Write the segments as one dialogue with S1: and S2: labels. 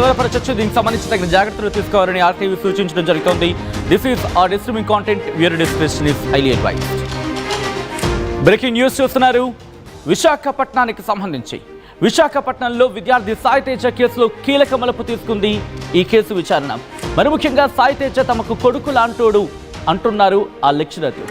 S1: కలవరపరచొచ్చు. దీనికి సంబంధించి తగిన జాగ్రత్తలు తీసుకోవాలని ఆర్టీవీ సూచించడం జరుగుతోంది. This is our distributing content viewer discretion is highly advised. Breaking news చూస్తున్నారు. విశాఖపట్నానికి సంబంధించి విశాఖపట్నంలో విద్యార్థి సాయి తేజ కేసులో కీలక మలుపు తీసుకుంది ఈ కేసు విచారణ. మరి ముఖ్యంగా సాయి తేజ తమకు కొడుకు లాంటోడు అంటున్నారు ఆ లెక్చరర్లు.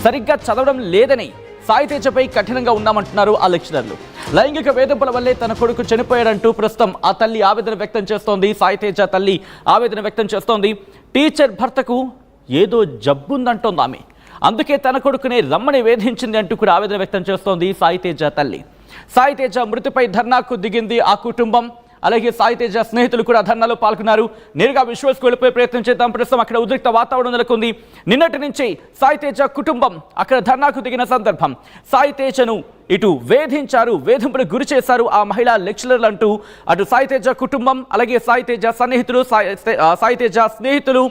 S1: సరిగ్గా చదవడం లేదని సాయి తేజపై కఠినంగా ఉన్నామంటున్నారు ఆ లెక్చరర్లు. లైంగిక వేధింపుల వల్లే తన కొడుకు చనిపోయాడంటూ ప్రస్తుతం ఆ తల్లి ఆవేదన వ్యక్తం చేస్తోంది. సాయి తేజ తల్లి ఆవేదన వ్యక్తం చేస్తోంది. టీచర్ భర్తకు ఏదో జబ్బుందంటోంది ఆమె, అందుకే తన కొడుకునే రమ్మని వేధించింది అంటూ కూడా ఆవేదన వ్యక్తం చేస్తోంది సాయి తేజ తల్లి. సాయి తేజ మృతిపై ధర్నాకు దిగింది ఆ కుటుంబం. అలాగే సాయి తేజ స్నేహితులు కూడా ధర్నాలో పాల్గొన్నారు. నేరుగా విశ్వాస్కు వెళ్ళిపోయే ప్రయత్నం చేద్దాం. ప్రస్తుతం అక్కడ ఉద్రిక్త వాతావరణం నెలకొంది. నిన్నటి నుంచి సాయి తేజ కుటుంబం అక్కడ ధర్నాకు దిగిన సందర్భం. సాయి తేజను ఇటు వేధించారు, వేధింపులకు గురి చేశారు ఆ మహిళా లెక్చరర్లు అంటూ అటు సాయి తేజ కుటుంబం, అలాగే సాయి తేజ సన్నిహితులు, సాయి తేజ స్నేహితులు,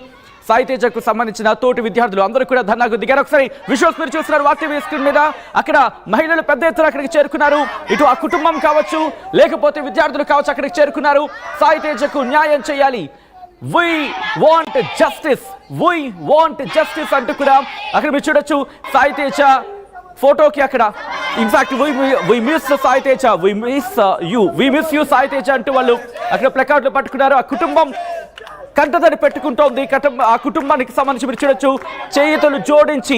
S1: సాయి తేజకు సంబంధించిన తోటి విద్యార్థులు అందరూ కూడా ధర్నాకు దిగారు. ఒకసారి విజువల్స్ మీరు చూస్తున్నారు వార్తీవీ స్క్రీన్ మీద. అక్కడ మహిళలు పెద్ద ఎత్తున అక్కడికి చేరుకున్నారు. ఇటు ఆ కుటుంబం కావచ్చు, లేకపోతే విద్యార్థులు కావచ్చు, అక్కడికి చేరుకున్నారు. సాయి తేజకు న్యాయం చేయాలి, we want justice అంటూ కూడా అక్కడ మీరు చూడొచ్చు. సాయి తేజ ఫోటోకి అక్కడ in fact we miss Sai Teja, we miss you Sai Teja అంటూ వాళ్ళు అక్కడ ప్లకార్డులు పట్టుకున్నారు. ఆ కుటుంబం కంటతడి పెట్టుకుంటోంది. ఆ కుటుంబానికి సంబంధించి మీరు చూడొచ్చు చేతులు జోడించి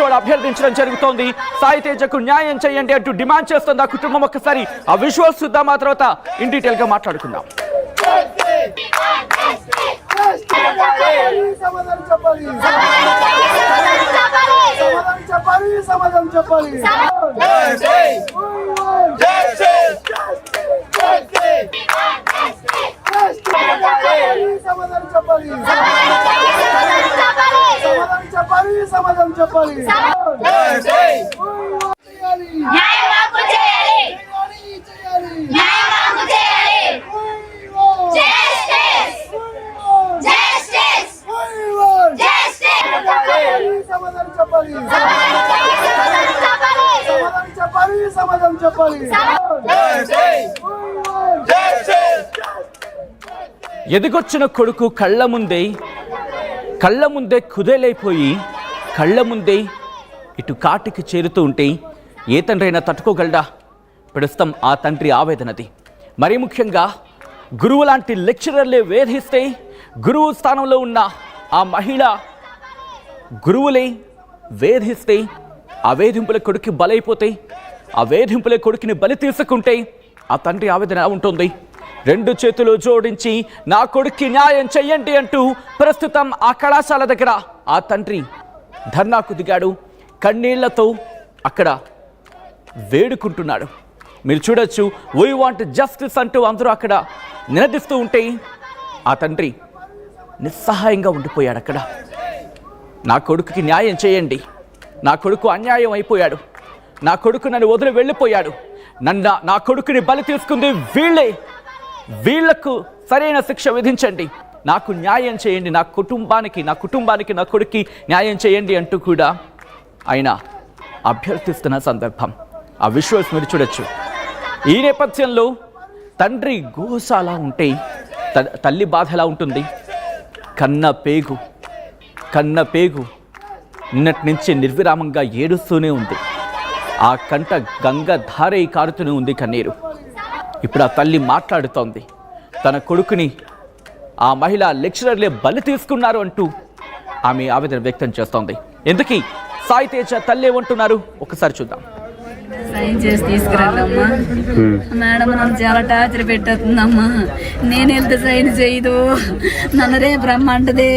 S1: వాళ్ళు అభ్యర్థించడం జరుగుతోంది. సాయి తేజకు న్యాయం చేయండి అంటూ డిమాండ్ చేస్తుంది ఆ కుటుంబం. ఒక్కసారి ఆ విజువల్స్ చూద్దాం, ఆ తర్వాత ఇన్ డీటెయిల్ గా మాట్లాడుకుందాం.
S2: సమాధానం చెప్పాలి.
S1: ఎదిగొచ్చిన కొడుకు కళ్ళ ముందే కుదేలైపోయి కళ్ళ ముందే ఇటు కాటికి చేరుతూ ఉంటే ఏ తండ్రి అయినా తట్టుకోగలడా? ప్రస్తుతం ఆ తండ్రి ఆవేదనది. మరీ ముఖ్యంగా గురువు లాంటి లెక్చరర్లే వేధిస్తే, గురువు స్థానంలో ఉన్న ఆ మహిళ గురువులే వేధిస్తే, ఆ వేధింపుల కొడుకు బలైపోతే, ఆ వేధింపుల కొడుకుని బలి తీసుకుంటే ఆ తండ్రి ఆవేదన ఉంటుంది. రెండు చేతులు జోడించి నా కొడుక్కి న్యాయం చెయ్యండి అంటూ ప్రస్తుతం ఆ కళాశాల దగ్గర ఆ తండ్రి ధర్నాకు దిగాడు. కన్నీళ్లతో అక్కడ వేడుకుంటున్నాడు. మీరు చూడొచ్చు వీ వాంట్ జస్టిస్ అంటూ అందరూ అక్కడ నినదిస్తూ ఉంటే ఆ తండ్రి నిస్సహాయంగా ఉండిపోయాడు. అక్కడ నా కొడుకుకి న్యాయం చేయండి, నా కొడుకు అన్యాయం అయిపోయాడు, నా కొడుకు నన్ను వదిలి వెళ్ళిపోయాడు, నా కొడుకుని బలి తీసుకుంది వీళ్లకు సరైన శిక్ష విధించండి, నాకు న్యాయం చేయండి, నా కుటుంబానికి నా కొడుక్కి న్యాయం చేయండి అంటూ కూడా ఆయన అభ్యర్థిస్తున్న సందర్భం. ఆ విజువల్స్ మీరు చూడొచ్చు. ఈ నేపథ్యంలో తండ్రి గోస అలా ఉంటే తల్లి బాధ ఎలా ఉంటుంది? కన్న పేగు నిన్నటి నుంచి నిర్విరామంగా ఏడుస్తూనే ఉంది. ఆ కంట గంగ ధారై కారుతూనే ఉంది కన్నీరు. ఇప్పుడు ఆ తల్లి మాట్లాడుతోంది. తన కొడుకుని ఆ మహిళా లెక్చరర్లే బలి తీసుకున్నారు అంటూ ఆమె ఆవేదన వ్యక్తం చేస్తోంది. ఎందుకీ సాయి తేజ తల్లి ఏమంటున్నారు ఒకసారి చూద్దాం.
S3: సైన్ చేసి తీసుకురండమ్మా, మేడం నన్ను చాలా టార్చర్ పెట్టేస్తుందమ్మా, నేను వెళ్తే సైన్ చేయదు, నన్ను రేపు రమ్మంటది,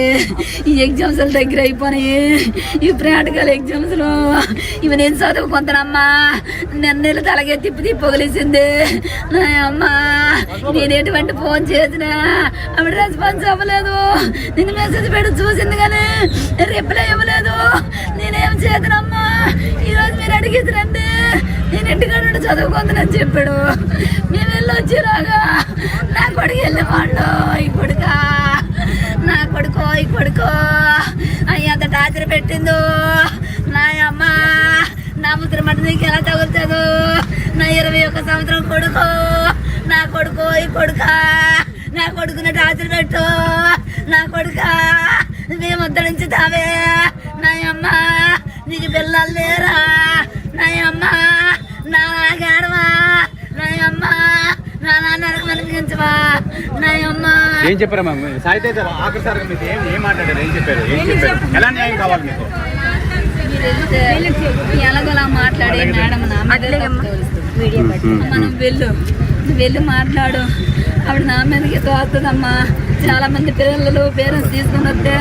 S3: ఈ ఎగ్జామ్స్ దగ్గర అయిపోయినాయి, ఈ ప్రాక్టికల్ ఎగ్జామ్స్లో ఇవి నేను చదువుకుంటానమ్మా, నెల తలగే తిప్పి వదిలేసింది అమ్మా, నేను ఎటువంటి ఫోన్ చేసినా ఆవిడ రెస్పాన్స్ అవ్వలేదు, నేను మెసేజ్ పెట్టి చూసింది కానీ రిప్లై ఇవ్వలేదు, నేనేం చేతనమ్మా, ఈరోజు మీరు అడిగేది రండి, నేను ఇంటికాడ చదువుకుందని చెప్పాడు, మేము వెళ్ళి వచ్చిరాగా నా కొడుకు వెళ్ళిపోండు, ఈ కొడుకో ఎంత టార్చర్ పెట్టిందో నా అమ్మ, నా ముద్ర మట్టి నీకు ఎలా తగులుతుందో, నా 21 సంవత్సరం కొడుకు, నా కొడుకు ఈ కొడుక నా కొడుకుని టార్చర్ పెట్టు, నా కొడుక మేముద్దరించుతావే, నాయమ్మ నీకు పిల్లలు లేరా, నాయమ్మ నాగేడవా, నాయమ్మ నా నాన్నకు మనిపించవా, నాయమ్మ.
S4: ఏం చెప్పారు మ్యామ్? సాయితేజ ఆఖరిసారిగా మీకు ఏం మాట్లాడారు? ఏం చెప్పారు? ఎలా న్యాయం కావాలి మీకు?
S3: ఎలాగోలా మాట్లాడే మేడం నా మీద మనం వెళ్ళి మాట్లాడు, ఆవిడ నా మీదకి తోస్తుందమ్మా. చాలా మంది పిల్లలు పేరెంట్స్ తీసుకుని వస్తే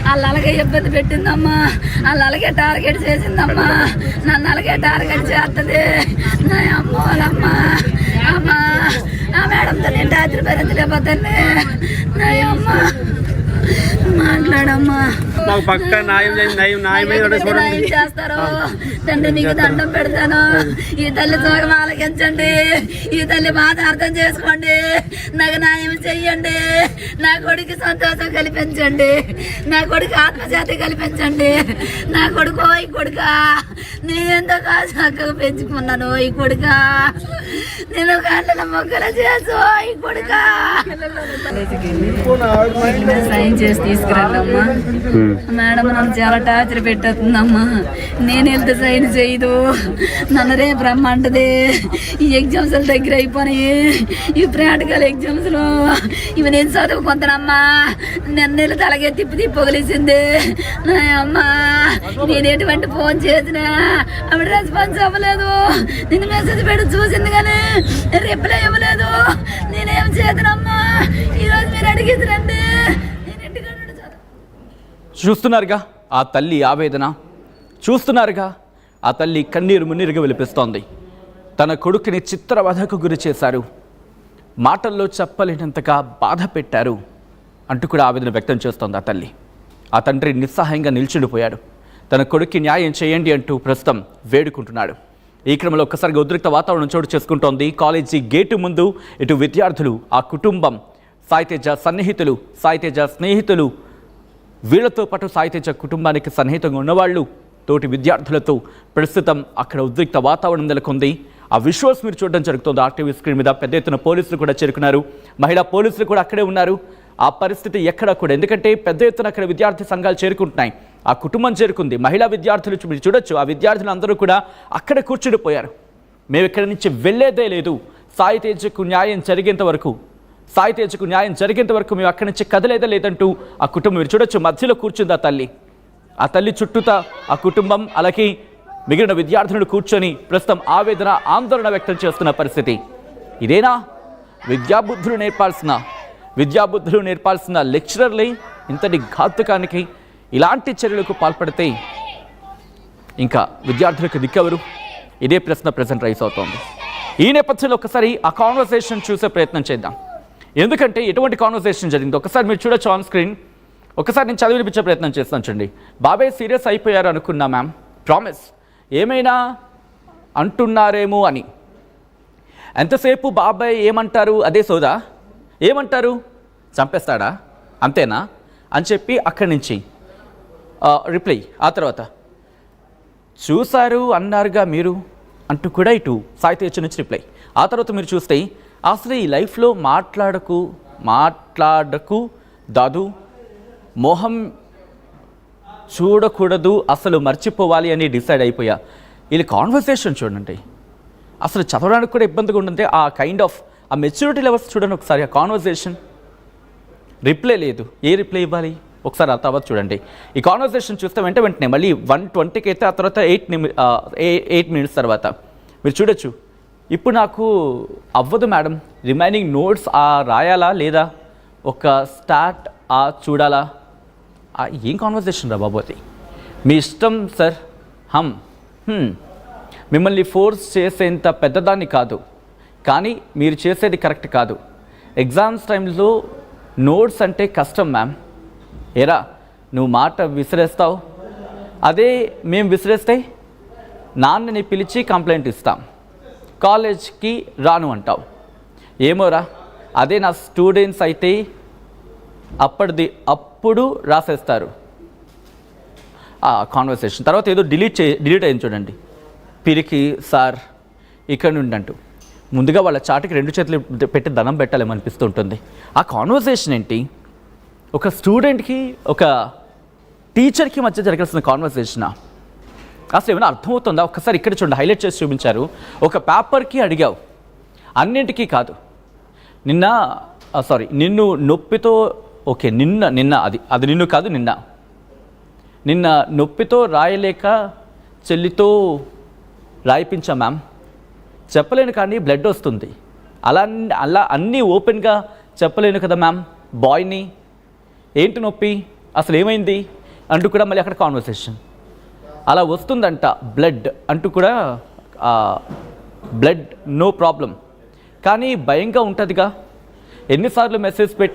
S3: వాళ్ళు అలాగే ఇబ్బంది పెట్టిందమ్మా, వాళ్ళు అలాగే టార్గెట్ చేసిందమ్మా, నన్ను అలాగే టార్గెట్ చేస్తుంది. నా అమ్మోలమ్మా అమ్మా ఆ మేడంతో నేను రాత్రి భరించలేకపోతాను. నా అమ్మ మాట్లాడమ్మా, న్యాయం చేస్తారు. తండ్రి నీకు దండం పెడతాను, ఈ తల్లి చూడడం ఆలకించండి, ఈ తల్లి బాధ అర్థం చేసుకోండి, నాకు న్యాయం చెయ్యండి, నా కొడుకు సంతోషం కల్పించండి, నా కొడుకు ఆత్మశాంతి కల్పించండి. నా కొడుకు ఈ కొడుక నేను ఎంతో చక్కగా పెంచుకున్నాను, ఈ కొడుక నేను గంటల మొక్కలు చేసు, ఈ కొడుక సైన్ చేసి తీసుకురండమ్మా. మేడం నన్ను చాలా టార్చర్ పెట్టేస్తుందమ్మా, నేను వెళ్తే సైన్ చేయదు, నన్ను రేపు రమ్మంటది. ఈ ఎగ్జామ్స్ దగ్గర అయిపోయినాయి, ఈ ప్రాక్టికల్ ఎగ్జామ్స్ లో ఇవి నేను చదువుకుంటానమ్మా. నిన్న తలగే తిప్పి పొగిలిసింది. నా అమ్మ నేను ఎటువంటి ఫోన్ చేసినా ఆవిడ రెస్పాన్స్ అవ్వలేదు, నేను మెసేజ్ పెట్టి చూసింది కానీ రిప్లై ఇవ్వలేదు. నేనేం చేతనమ్మా, ఈరోజు మీరు అడిగేది రండి.
S1: చూస్తున్నారుగా ఆ తల్లి ఆవేదన, చూస్తున్నారుగా ఆ తల్లి కన్నీరు మున్నీరుగా విలిపిస్తోంది. తన కొడుకుని చిత్రవధకు గురి చేశారు, మాటల్లో చెప్పలేనంతగా బాధ పెట్టారు అంటూ కూడా ఆవేదన వ్యక్తం చేస్తోంది ఆ తల్లి. ఆ తండ్రి నిస్సహాయంగా నిల్చుండిపోయాడు. తన కొడుక్కి న్యాయం చేయండి అంటూ ప్రస్తుతం వేడుకుంటున్నాడు. ఈ క్రమంలో ఒక్కసారిగా ఉద్రిక్త వాతావరణం చోటు చేసుకుంటోంది. కాలేజీ గేటు ముందు ఇటు విద్యార్థులు, ఆ కుటుంబం, సాయితేజ సన్నిహితులు, సాయితేజ స్నేహితులు, వీళ్లతో పాటు సాయితేజ కుటుంబానికి సన్నిహితంగా ఉన్నవాళ్ళు, తోటి విద్యార్థులతో ప్రస్తుతం అక్కడ ఉద్రిక్త వాతావరణం నెలకొంది. ఆ విజువల్స్ మీరు చూడడం జరుగుతుంది. ఆర్టీవీ స్క్రీన్ మీద పెద్ద ఎత్తున పోలీసులు కూడా చేరుకున్నారు, మహిళా పోలీసులు కూడా అక్కడే ఉన్నారు. ఆ పరిస్థితి ఎక్కడ కూడా, ఎందుకంటే పెద్ద ఎత్తున అక్కడ విద్యార్థి సంఘాలు చేరుకుంటున్నాయి, ఆ కుటుంబం చేరుకుంది, మహిళా విద్యార్థులు మీరు చూడొచ్చు. ఆ విద్యార్థులు అందరూ కూడా అక్కడ కూర్చుండిపోయారు. మేము ఇక్కడి నుంచి వెళ్ళేదే లేదు, సాయితేజకు న్యాయం జరిగేంత వరకు, సాయితేజకు న్యాయం జరిగేంత వరకు మేము అక్కడి నుంచి కదలేదా లేదంటూ ఆ కుటుంబం మీరు చూడొచ్చు మధ్యలో కూర్చుంది ఆ తల్లి. ఆ తల్లి చుట్టూతా ఆ కుటుంబం అలాగే మిగిలిన విద్యార్థులను కూర్చొని ప్రస్తుతం ఆవేదన ఆందోళన వ్యక్తం చేస్తున్న పరిస్థితి. ఇదేనా విద్యాబుద్ధులు నేర్పాల్సిన లెక్చరర్లే ఇంతటి ఘాతుకానికి, ఇలాంటి చర్యలకు పాల్పడితే ఇంకా విద్యార్థులకు దిక్కెవరు? ఇదే ప్రశ్న ప్రజెంట్ రైజ్ అవుతోంది. ఈ నేపథ్యంలో ఒకసారి ఆ కాన్వర్సేషన్ చూసే ప్రయత్నం చేద్దాం. ఎందుకంటే ఎటువంటి కాన్వర్సేషన్ జరిగింది ఒకసారి మీరు చూడొచ్చు ఆన్ స్క్రీన్. ఒకసారి నేను చదివి వినిపించే ప్రయత్నం చేస్తాను. చూడండి. బాబాయ్ సీరియస్ అయిపోయారు అనుకున్నా మ్యామ్, ప్రామిస్, ఏమైనా అంటున్నారేమో అని. ఎంతసేపు బాబాయ్ ఏమంటారు అదే సోదా, ఏమంటారు చంపేస్తాడా అంతేనా అని చెప్పి అక్కడి నుంచి రిప్లై. ఆ తర్వాత చూశారు అన్నారుగా మీరు అంటూ కూడా ఇటు సాయితేజ నుంచి రిప్లై. ఆ తర్వాత మీరు చూస్తే అసలు ఈ లైఫ్లో మాట్లాడకు దాదు, మోహం చూడకూడదు, అసలు మర్చిపోవాలి అని డిసైడ్ అయిపోయా. వీళ్ళ కాన్వర్సేషన్ చూడండి, అసలు చదవడానికి కూడా ఇబ్బందిగా ఉంటుంది. ఆ కైండ్ ఆఫ్ ఆ మెచ్యూరిటీ లెవెల్స్ చూడండి ఒకసారి. ఆ కాన్వర్సేషన్ రిప్లై లేదు, ఏ రిప్లై ఇవ్వాలి ఒకసారి ఆ తర్వాత చూడండి. ఈ కాన్వర్సేషన్ చూస్తే వెంటనే మళ్ళీ 1:20కి అయితే ఆ తర్వాత 8 minutes తర్వాత మీరు చూడొచ్చు. ఇప్పుడు నాకు అవ్వదు మేడం, రిమైనింగ్ నోట్స్ రాయాలా లేదా ఒక స్టార్ట్ చూడాలా? ఏం కాన్వర్సేషన్ రా బాబోతి, మీ ఇష్టం సార్. మిమ్మల్ని ఫోర్స్ చేసేంత పెద్దదాన్ని కాదు, కానీ మీరు చేసేది కరెక్ట్ కాదు. ఎగ్జామ్స్ టైంలో నోట్స్ అంటే కష్టం మ్యామ్. ఏరా నువ్వు మాట విసిరేస్తావు, అదే మేము విసిరేస్తే నాన్నని పిలిచి కంప్లైంట్ ఇస్తాం, కాలేజ్కి రాను అంటావు. ఏమోరా, అదే నా స్టూడెంట్స్ అయితే అప్పుడు రాసేస్తారు. ఆ కాన్వర్సేషన్ తర్వాత ఏదో డిలీట్ అయింది చూడండి. పిరికి సార్ ఇక్కడ నుండి అంటూ ముందుగా వాళ్ళ చాటుకి 2 చేతులు పెట్టి దండం పెట్టాలేమనిపిస్తూ ఉంటుంది. ఆ కాన్వర్సేషన్ ఏంటి? ఒక స్టూడెంట్కి ఒక టీచర్కి మధ్య జరగాల్సిన కాన్వర్సేషనా? అసలు ఏమైనా అర్థమవుతుందా? ఒక్కసారి ఇక్కడ చూడండి, హైలైట్ చేసి చూపించారు. ఒక పేపర్కి అడిగావు, అన్నింటికీ కాదు. నిన్ను నొప్పితో, ఓకే నిన్న అది నిన్ను కాదు, నిన్న నొప్పితో రాయలేక చెల్లితో రాయిపించా మ్యామ్, చెప్పలేను కానీ బ్లడ్ వస్తుంది, అలా అన్నీ ఓపెన్గా చెప్పలేను కదా మ్యామ్ బాయ్ని, ఏంటి నొప్పి, అసలు ఏమైంది అంటూ కూడా మళ్ళీ అక్కడ కాన్వర్సేషన్. అలా వస్తుందంట బ్లడ్ అంటూ కూడా, బ్లడ్ నో ప్రాబ్లం, కానీ భయంగా ఉంటుందిగా. ఎన్నిసార్లు మెసేజ్ పెట్టి